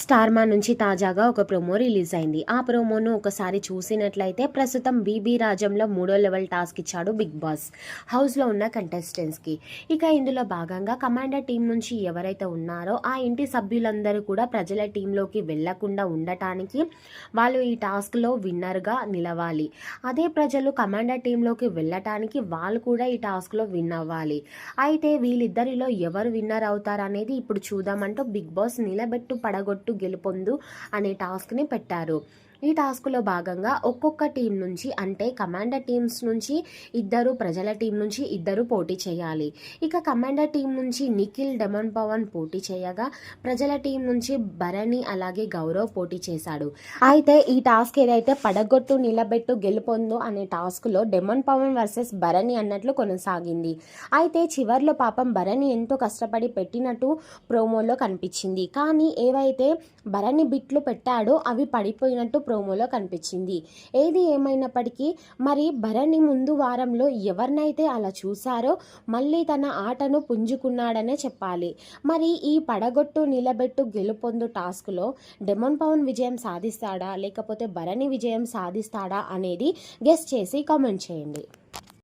Star మా నుంచి తాజాగా ఒక ప్రోమో రిలీజ్ అయింది. ఆ ప్రోమోను ఒకసారి చూసినట్లయితే ప్రస్తుతం బీబీ రాజంలో 3వ లెవెల్ టాస్క్ ఇచ్చాడు బిగ్ బాస్ హౌస్లో ఉన్న కంటెస్టెంట్స్కి. ఇక ఇందులో భాగంగా కమాండర్ టీం నుంచి ఎవరైతే ఉన్నారో ఆ ఇంటి సభ్యులందరూ కూడా ప్రజల టీంలోకి వెళ్లకుండా ఉండటానికి వాళ్ళు ఈ టాస్క్లో విన్నర్గా నిలవాలి. అదే ప్రజలు కమాండర్ టీంలోకి వెళ్ళటానికి వాళ్ళు కూడా ఈ టాస్క్లో విన్ అవ్వాలి. అయితే వీళ్ళిద్దరిలో ఎవరు విన్నర్ అవుతారనేది ఇప్పుడు చూద్దామంటూ బిగ్ బాస్ నిలబెట్టు పడగొట్టు గెలుపొందు అనే టాస్క్ని పెట్టారు. ఈ టాస్క్లో భాగంగా ఒక్కొక్క టీం నుంచి, అంటే కమాండర్ టీమ్స్ నుంచి ఇద్దరు, ప్రజల టీం నుంచి ఇద్దరు పోటీ చేయాలి. ఇక కమాండర్ టీం నుంచి నిఖిల్, డెమన్ పవన్ పోటీ చేయగా ప్రజల టీం నుంచి భరణి అలాగే గౌరవ్ పోటీ చేశాడు. అయితే ఈ టాస్క్ ఏదైతే పడగొట్టు నిలబెట్టు గెలుపొందు అనే టాస్క్లో డెమన్ పవన్ వర్సెస్ భరణి అన్నట్లు కొనసాగింది. అయితే చివర్లో పాపం భరణి ఎంతో కష్టపడి పెట్టినట్టు ప్రోమోలో కనిపించింది. కానీ ఏవైతే భరణి బిట్లు పెట్టాడో అవి పడిపోయినట్టు ప్రోమోలో కనిపించింది. ఏది ఏమైనప్పటికీ మరి భరణి ముందు వారంలో ఎవరినైతే అలా చూసారో మళ్ళీ తన ఆటను పుంజుకున్నాడనే చెప్పాలి. మరి ఈ పడగొట్టు నిలబెట్టు గెలుపొందు టాస్క్లో డెమన్ పవన్ విజయం సాధిస్తాడా లేకపోతే భరణి విజయం సాధిస్తాడా అనేది గెస్ చేసి కామెంట్ చేయండి.